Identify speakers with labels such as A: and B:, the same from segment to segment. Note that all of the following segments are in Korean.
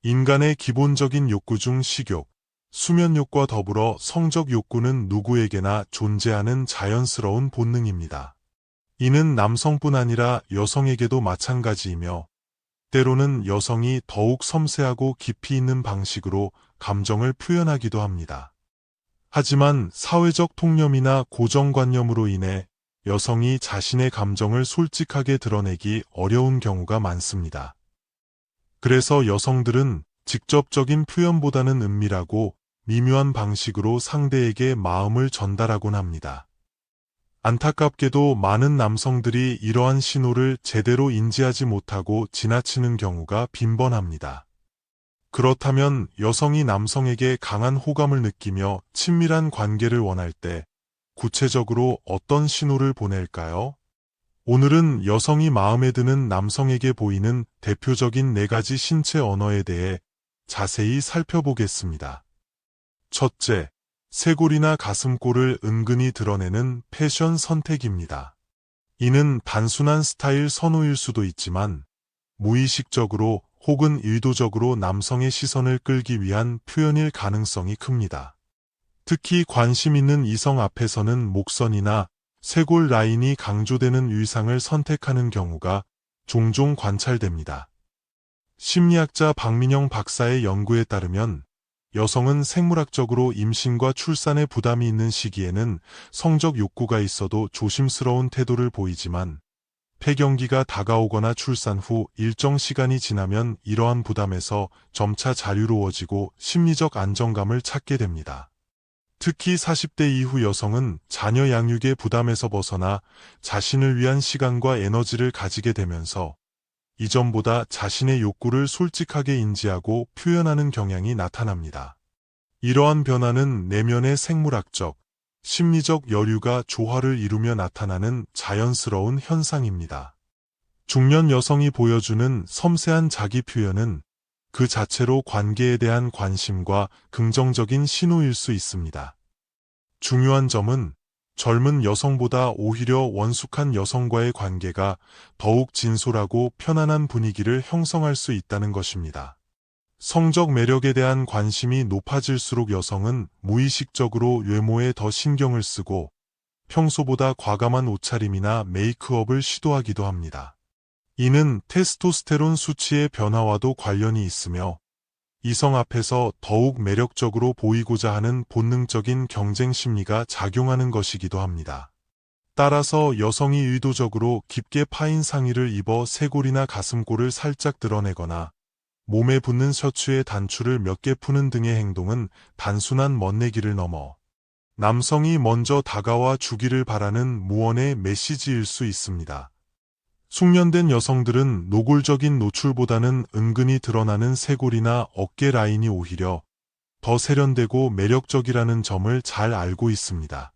A: 인간의 기본적인 욕구 중 식욕, 수면욕과 더불어 성적 욕구는 누구에게나 존재하는 자연스러운 본능입니다. 이는 남성뿐 아니라 여성에게도 마찬가지이며, 때로는 여성이 더욱 섬세하고 깊이 있는 방식으로 감정을 표현하기도 합니다. 하지만 사회적 통념이나 고정관념으로 인해 여성이 자신의 감정을 솔직하게 드러내기 어려운 경우가 많습니다. 그래서 여성들은 직접적인 표현보다는 은밀하고 미묘한 방식으로 상대에게 마음을 전달하곤 합니다. 안타깝게도 많은 남성들이 이러한 신호를 제대로 인지하지 못하고 지나치는 경우가 빈번합니다. 그렇다면 여성이 남성에게 강한 호감을 느끼며 친밀한 관계를 원할 때 구체적으로 어떤 신호를 보낼까요? 오늘은 여성이 마음에 드는 남성에게 보이는 대표적인 4가지 신체 언어에 대해 자세히 살펴보겠습니다. 첫째, 쇄골이나 가슴골을 은근히 드러내는 패션 선택입니다. 이는 단순한 스타일 선호일 수도 있지만 무의식적으로 혹은 의도적으로 남성의 시선을 끌기 위한 표현일 가능성이 큽니다. 특히 관심 있는 이성 앞에서는 목선이나 쇄골 라인이 강조되는 의상을 선택하는 경우가 종종 관찰됩니다. 심리학자 박민영 박사의 연구에 따르면 여성은 생물학적으로 임신과 출산에 부담이 있는 시기에는 성적 욕구가 있어도 조심스러운 태도를 보이지만 폐경기가 다가오거나 출산 후 일정 시간이 지나면 이러한 부담에서 점차 자유로워지고 심리적 안정감을 찾게 됩니다. 특히 40대 이후 여성은 자녀 양육의 부담에서 벗어나 자신을 위한 시간과 에너지를 가지게 되면서 이전보다 자신의 욕구를 솔직하게 인지하고 표현하는 경향이 나타납니다. 이러한 변화는 내면의 생물학적, 심리적 여류가 조화를 이루며 나타나는 자연스러운 현상입니다. 중년 여성이 보여주는 섬세한 자기 표현은 그 자체로 관계에 대한 관심과 긍정적인 신호일 수 있습니다. 중요한 점은 젊은 여성보다 오히려 원숙한 여성과의 관계가 더욱 진솔하고 편안한 분위기를 형성할 수 있다는 것입니다. 성적 매력에 대한 관심이 높아질수록 여성은 무의식적으로 외모에 더 신경을 쓰고 평소보다 과감한 옷차림이나 메이크업을 시도하기도 합니다. 이는 테스토스테론 수치의 변화와도 관련이 있으며 이성 앞에서 더욱 매력적으로 보이고자 하는 본능적인 경쟁 심리가 작용하는 것이기도 합니다. 따라서 여성이 의도적으로 깊게 파인 상의를 입어 쇄골이나 가슴골을 살짝 드러내거나 몸에 붙는 셔츠의 단추를 몇 개 푸는 등의 행동은 단순한 멋내기를 넘어 남성이 먼저 다가와 주기를 바라는 무언의 메시지일 수 있습니다. 숙련된 여성들은 노골적인 노출보다는 은근히 드러나는 쇄골이나 어깨 라인이 오히려 더 세련되고 매력적이라는 점을 잘 알고 있습니다.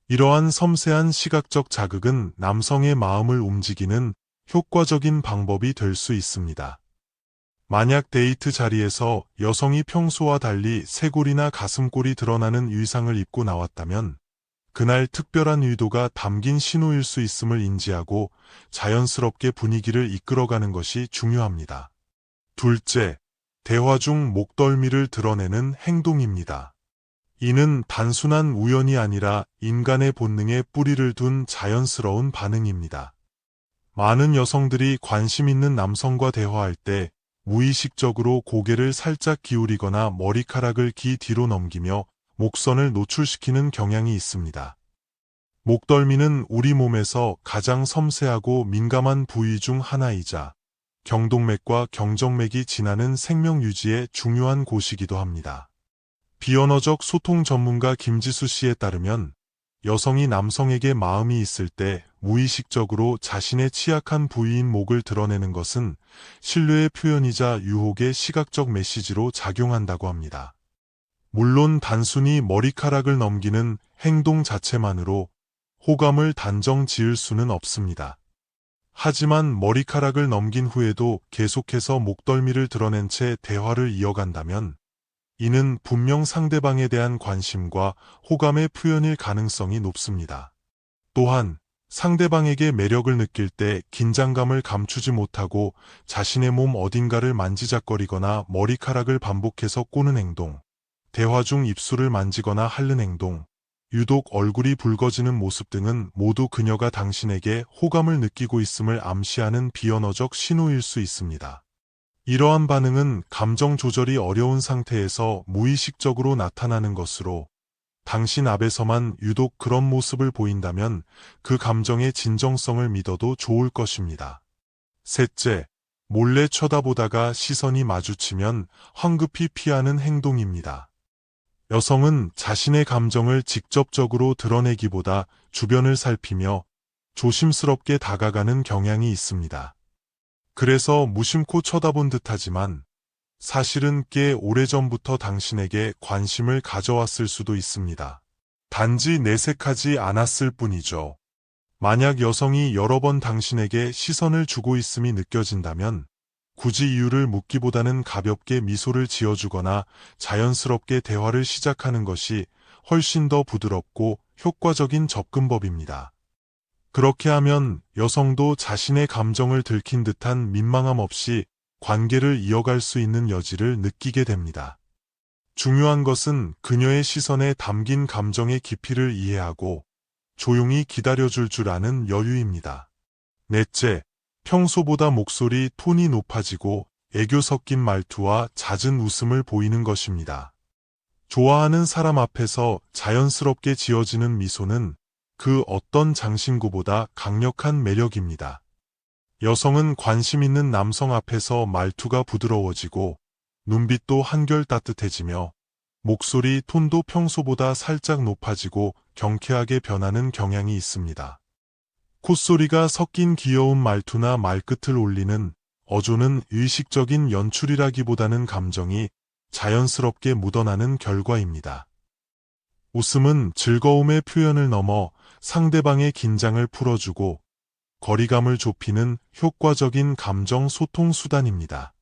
A: 이러한 섬세한 시각적 자극은 남성의 마음을 움직이는 효과적인 방법이 될 수 있습니다. 만약 데이트 자리에서 여성이 평소와 달리 쇄골이나 가슴골이 드러나는 의상을 입고 나왔다면 그날 특별한 의도가 담긴 신호일 수 있음을 인지하고 자연스럽게 분위기를 이끌어가는 것이 중요합니다. 둘째, 대화 중 목덜미를 드러내는 행동입니다. 이는 단순한 우연이 아니라 인간의 본능에 뿌리를 둔 자연스러운 반응입니다. 많은 여성들이 관심 있는 남성과 대화할 때 무의식적으로 고개를 살짝 기울이거나 머리카락을 귀 뒤로 넘기며 목선을 노출시키는 경향이 있습니다. 목덜미는 우리 몸에서 가장 섬세하고 민감한 부위 중 하나이자 경동맥과 경정맥이 지나는 생명 유지에 중요한 곳이기도 합니다. 비언어적 소통 전문가 김지수 씨에 따르면 여성이 남성에게 마음이 있을 때 무의식적으로 자신의 취약한 부위인 목을 드러내는 것은 신뢰의 표현이자 유혹의 시각적 메시지로 작용한다고 합니다. 물론 단순히 머리카락을 넘기는 행동 자체만으로 호감을 단정 지을 수는 없습니다. 하지만 머리카락을 넘긴 후에도 계속해서 목덜미를 드러낸 채 대화를 이어간다면 이는 분명 상대방에 대한 관심과 호감의 표현일 가능성이 높습니다. 또한 상대방에게 매력을 느낄 때 긴장감을 감추지 못하고 자신의 몸 어딘가를 만지작거리거나 머리카락을 반복해서 꼬는 행동, 대화 중 입술을 만지거나 핥는 행동, 유독 얼굴이 붉어지는 모습 등은 모두 그녀가 당신에게 호감을 느끼고 있음을 암시하는 비언어적 신호일 수 있습니다. 이러한 반응은 감정 조절이 어려운 상태에서 무의식적으로 나타나는 것으로, 당신 앞에서만 유독 그런 모습을 보인다면 그 감정의 진정성을 믿어도 좋을 것입니다. 셋째, 몰래 쳐다보다가 시선이 마주치면 황급히 피하는 행동입니다. 여성은 자신의 감정을 직접적으로 드러내기보다 주변을 살피며 조심스럽게 다가가는 경향이 있습니다. 그래서 무심코 쳐다본 듯하지만 사실은 꽤 오래전부터 당신에게 관심을 가져왔을 수도 있습니다. 단지 내색하지 않았을 뿐이죠. 만약 여성이 여러 번 당신에게 시선을 주고 있음이 느껴진다면 굳이 이유를 묻기보다는 가볍게 미소를 지어주거나 자연스럽게 대화를 시작하는 것이 훨씬 더 부드럽고 효과적인 접근법입니다. 그렇게 하면 여성도 자신의 감정을 들킨 듯한 민망함 없이 관계를 이어갈 수 있는 여지를 느끼게 됩니다. 중요한 것은 그녀의 시선에 담긴 감정의 깊이를 이해하고 조용히 기다려줄 줄 아는 여유입니다. 넷째, 평소보다 목소리 톤이 높아지고 애교 섞인 말투와 잦은 웃음을 보이는 것입니다. 좋아하는 사람 앞에서 자연스럽게 지어지는 미소는 그 어떤 장신구보다 강력한 매력입니다. 여성은 관심 있는 남성 앞에서 말투가 부드러워지고 눈빛도 한결 따뜻해지며 목소리 톤도 평소보다 살짝 높아지고 경쾌하게 변하는 경향이 있습니다. 콧소리가 섞인 귀여운 말투나 말끝을 올리는 어조는 의식적인 연출이라기보다는 감정이 자연스럽게 묻어나는 결과입니다. 웃음은 즐거움의 표현을 넘어 상대방의 긴장을 풀어주고 거리감을 좁히는 효과적인 감정 소통 수단입니다.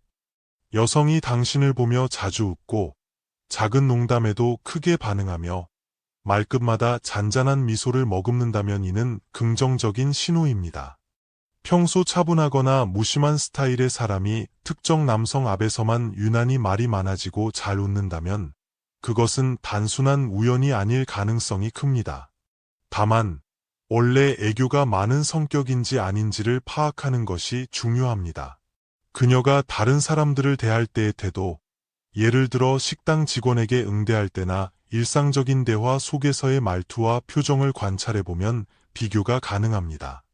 A: 여성이 당신을 보며 자주 웃고 작은 농담에도 크게 반응하며 말끝마다 잔잔한 미소를 머금는다면 이는 긍정적인 신호입니다. 평소 차분하거나 무심한 스타일의 사람이 특정 남성 앞에서만 유난히 말이 많아지고 잘 웃는다면 그것은 단순한 우연이 아닐 가능성이 큽니다. 다만 원래 애교가 많은 성격인지 아닌지를 파악하는 것이 중요합니다. 그녀가 다른 사람들을 대할 때의 태도, 예를 들어 식당 직원에게 응대할 때나 일상적인 대화 속에서의 말투와 표정을 관찰해보면 비교가 가능합니다.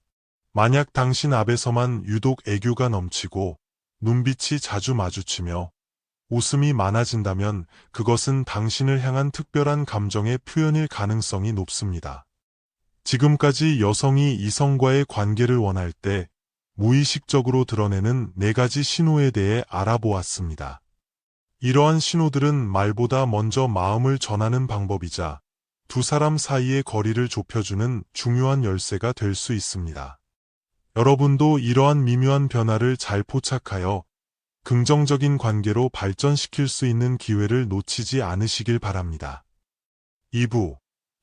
A: 만약 당신 앞에서만 유독 애교가 넘치고 눈빛이 자주 마주치며 웃음이 많아진다면 그것은 당신을 향한 특별한 감정의 표현일 가능성이 높습니다. 지금까지 여성이 이성과의 관계를 원할 때 무의식적으로 드러내는 4가지 신호에 대해 알아보았습니다. 이러한 신호들은 말보다 먼저 마음을 전하는 방법이자 두 사람 사이의 거리를 좁혀주는 중요한 열쇠가 될 수 있습니다. 여러분도 이러한 미묘한 변화를 잘 포착하여 긍정적인 관계로 발전시킬 수 있는 기회를 놓치지 않으시길 바랍니다. 2부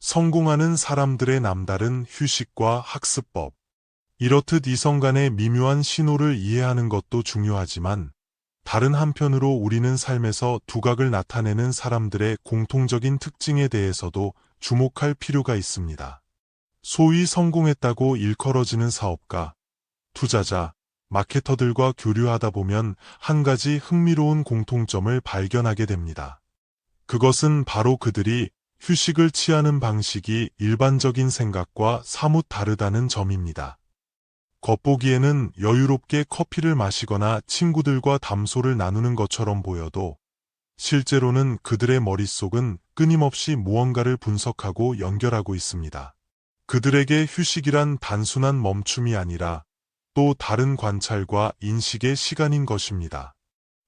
A: 성공하는 사람들의 남다른 휴식과 학습법. 이렇듯 이성 간의 미묘한 신호를 이해하는 것도 중요하지만 다른 한편으로 우리는 삶에서 두각을 나타내는 사람들의 공통적인 특징에 대해서도 주목할 필요가 있습니다. 소위 성공했다고 일컬어지는 사업가, 투자자, 마케터들과 교류하다 보면 한 가지 흥미로운 공통점을 발견하게 됩니다. 그것은 바로 그들이 휴식을 취하는 방식이 일반적인 생각과 사뭇 다르다는 점입니다. 겉보기에는 여유롭게 커피를 마시거나 친구들과 담소를 나누는 것처럼 보여도 실제로는 그들의 머릿속은 끊임없이 무언가를 분석하고 연결하고 있습니다. 그들에게 휴식이란 단순한 멈춤이 아니라 또 다른 관찰과 인식의 시간인 것입니다.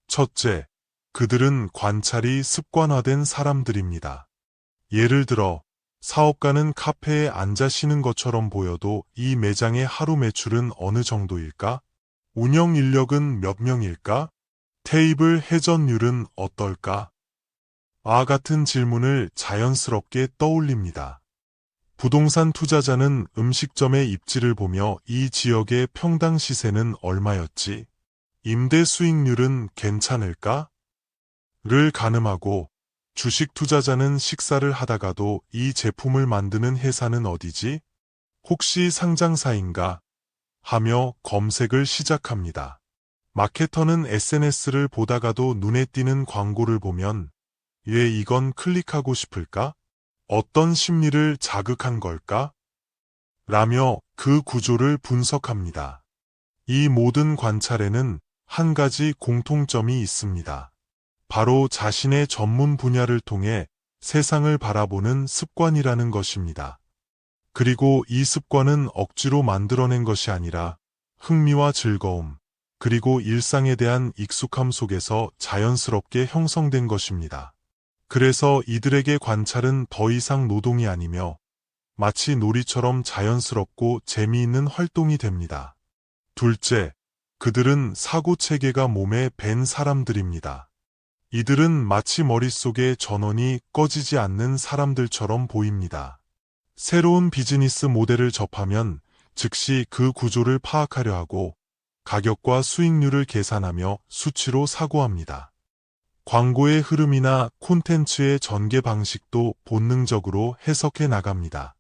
A: 첫째, 그들은 관찰이 습관화된 사람들입니다. 예를 들어 사업가는 카페에 앉아 쉬는 것처럼 보여도 이 매장의 하루 매출은 어느 정도일까? 운영 인력은 몇 명일까? 테이블 회전율은 어떨까? 와 같은 질문을 자연스럽게 떠올립니다. 부동산 투자자는 음식점의 입지를 보며 이 지역의 평당 시세는 얼마였지? 임대 수익률은 괜찮을까? 를 가늠하고, 주식 투자자는 식사를 하다가도 이 제품을 만드는 회사는 어디지? 혹시 상장사인가? 하며 검색을 시작합니다. 마케터는 SNS를 보다가도 눈에 띄는 광고를 보면 왜 이건 클릭하고 싶을까? 어떤 심리를 자극한 걸까? 라며 그 구조를 분석합니다. 이 모든 관찰에는 한 가지 공통점이 있습니다. 바로 자신의 전문 분야를 통해 세상을 바라보는 습관이라는 것입니다. 그리고 이 습관은 억지로 만들어낸 것이 아니라 흥미와 즐거움, 그리고 일상에 대한 익숙함 속에서 자연스럽게 형성된 것입니다. 그래서 이들에게 관찰은 더 이상 노동이 아니며 마치 놀이처럼 자연스럽고 재미있는 활동이 됩니다. 둘째, 그들은 사고 체계가 몸에 밴 사람들입니다. 이들은 마치 머릿속에 전원이 꺼지지 않는 사람들처럼 보입니다. 새로운 비즈니스 모델을 접하면 즉시 그 구조를 파악하려 하고 가격과 수익률을 계산하며 수치로 사고합니다. 광고의 흐름이나 콘텐츠의 전개 방식도 본능적으로 해석해 나갑니다.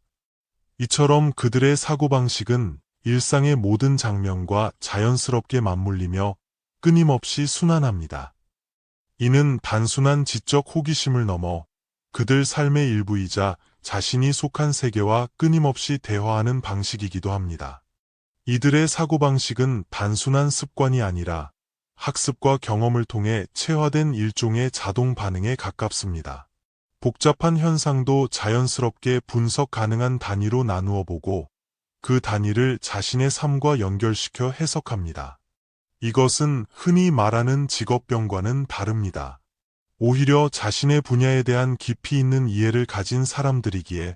A: 이처럼 그들의 사고방식은 일상의 모든 장면과 자연스럽게 맞물리며 끊임없이 순환합니다. 이는 단순한 지적 호기심을 넘어 그들 삶의 일부이자 자신이 속한 세계와 끊임없이 대화하는 방식이기도 합니다. 이들의 사고방식은 단순한 습관이 아니라 학습과 경험을 통해 체화된 일종의 자동 반응에 가깝습니다. 복잡한 현상도 자연스럽게 분석 가능한 단위로 나누어 보고 그 단위를 자신의 삶과 연결시켜 해석합니다. 이것은 흔히 말하는 직업병과는 다릅니다. 오히려 자신의 분야에 대한 깊이 있는 이해를 가진 사람들이기에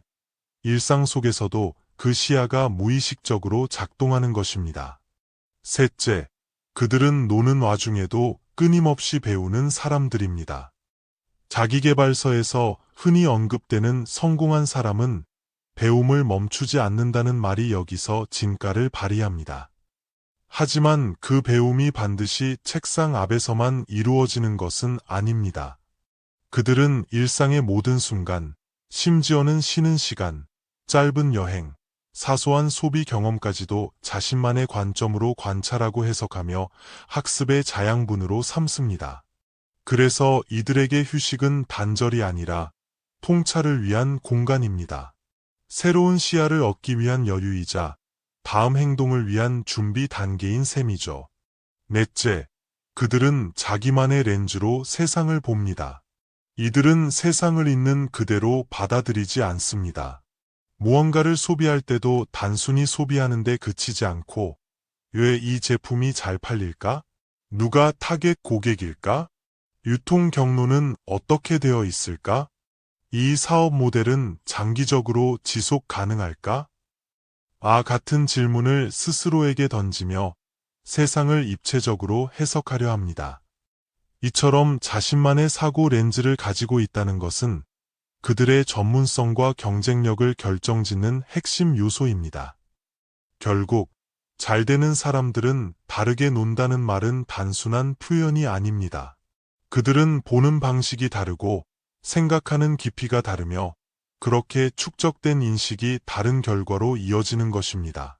A: 일상 속에서도 그 시야가 무의식적으로 작동하는 것입니다. 셋째, 그들은 노는 와중에도 끊임없이 배우는 사람들입니다. 자기계발서에서 흔히 언급되는 성공한 사람은 배움을 멈추지 않는다는 말이 여기서 진가를 발휘합니다. 하지만 그 배움이 반드시 책상 앞에서만 이루어지는 것은 아닙니다. 그들은 일상의 모든 순간, 심지어는 쉬는 시간, 짧은 여행, 사소한 소비 경험까지도 자신만의 관점으로 관찰하고 해석하며 학습의 자양분으로 삼습니다. 그래서 이들에게 휴식은 단절이 아니라 통찰을 위한 공간입니다. 새로운 시야를 얻기 위한 여유이자 다음 행동을 위한 준비 단계인 셈이죠. 넷째, 그들은 자기만의 렌즈로 세상을 봅니다. 이들은 세상을 있는 그대로 받아들이지 않습니다. 무언가를 소비할 때도 단순히 소비하는 데 그치지 않고 왜 이 제품이 잘 팔릴까? 누가 타겟 고객일까? 유통 경로는 어떻게 되어 있을까? 이 사업 모델은 장기적으로 지속 가능할까? 같은 질문을 스스로에게 던지며 세상을 입체적으로 해석하려 합니다. 이처럼 자신만의 사고 렌즈를 가지고 있다는 것은 그들의 전문성과 경쟁력을 결정짓는 핵심 요소입니다. 결국 잘 되는 사람들은 다르게 논다는 말은 단순한 표현이 아닙니다. 그들은 보는 방식이 다르고 생각하는 깊이가 다르며 그렇게 축적된 인식이 다른 결과로 이어지는 것입니다.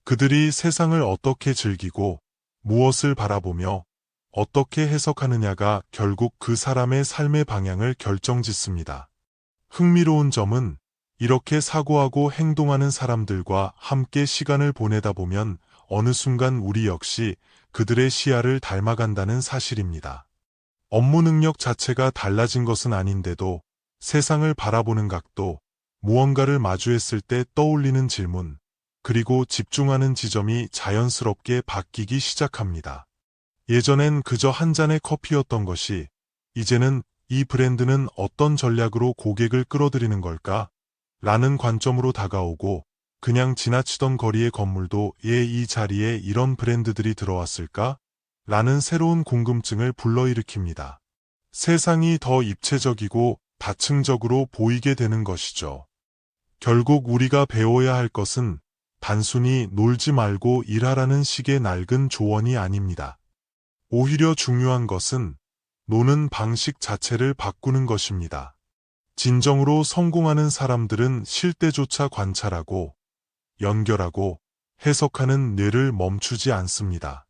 A: 그들이 세상을 어떻게 즐기고 무엇을 바라보며 어떻게 해석하느냐가 결국 그 사람의 삶의 방향을 결정짓습니다. 흥미로운 점은 이렇게 사고하고 행동하는 사람들과 함께 시간을 보내다 보면 어느 순간 우리 역시 그들의 시야를 닮아간다는 사실입니다. 업무 능력 자체가 달라진 것은 아닌데도 세상을 바라보는 각도, 무언가를 마주했을 때 떠올리는 질문, 그리고 집중하는 지점이 자연스럽게 바뀌기 시작합니다. 예전엔 그저 한 잔의 커피였던 것이 이제는 이 브랜드는 어떤 전략으로 고객을 끌어들이는 걸까? 라는 관점으로 다가오고 그냥 지나치던 거리의 건물도 왜 이 자리에 이런 브랜드들이 들어왔을까? 라는 새로운 궁금증을 불러일으킵니다. 세상이 더 입체적이고 다층적으로 보이게 되는 것이죠. 결국 우리가 배워야 할 것은 단순히 놀지 말고 일하라는 식의 낡은 조언이 아닙니다. 오히려 중요한 것은 노는 방식 자체를 바꾸는 것입니다. 진정으로 성공하는 사람들은 쉴 때조차 관찰하고 연결하고 해석하는 뇌를 멈추지 않습니다.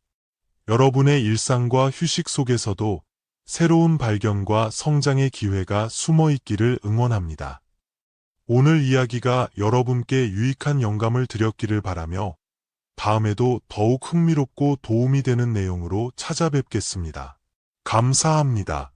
A: 여러분의 일상과 휴식 속에서도 새로운 발견과 성장의 기회가 숨어 있기를 응원합니다. 오늘 이야기가 여러분께 유익한 영감을 드렸기를 바라며 다음에도 더욱 흥미롭고 도움이 되는 내용으로 찾아뵙겠습니다. 감사합니다.